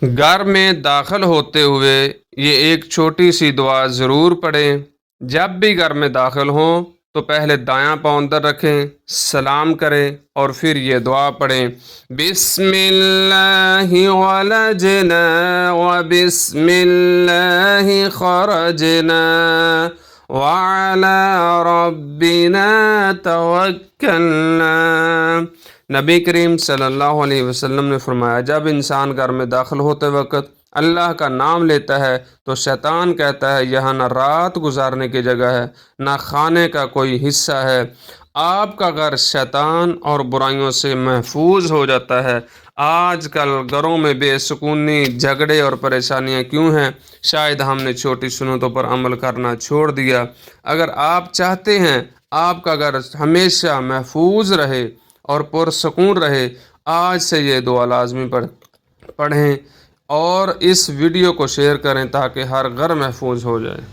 घर में दाखिल होते हुए ये एक छोटी सी दुआ ज़रूर पढ़ें। जब भी घर में दाखिल हों तो पहले दायां पाँव अंदर रखें, सलाम करें और फिर ये दुआ पढ़ें, बिस्मिल्लाहि वलजना व बिस्मिल्लाहि खरजना व अला रब्बिना तवक्कलना। नबी करीम सल्लल्लाहु अलैहि वसल्लम ने फरमाया, जब इंसान घर में दाखिल होते वक्त अल्लाह का नाम लेता है तो शैतान कहता है यहाँ न रात गुजारने की जगह है, न खाने का कोई हिस्सा है। आपका घर शैतान और बुराइयों से महफूज हो जाता है। आजकल घरों में बेसुकूनी, झगड़े और परेशानियां क्यों हैं? शायद हमने छोटी सुन्नतों पर अमल करना छोड़ दिया। अगर आप चाहते हैं आपका घर हमेशा महफूज रहे और पुरसकून रहे, आज से ये दुआ लाजमी पढ़ें और इस वीडियो को शेयर करें ताकि हर घर महफूज हो जाए।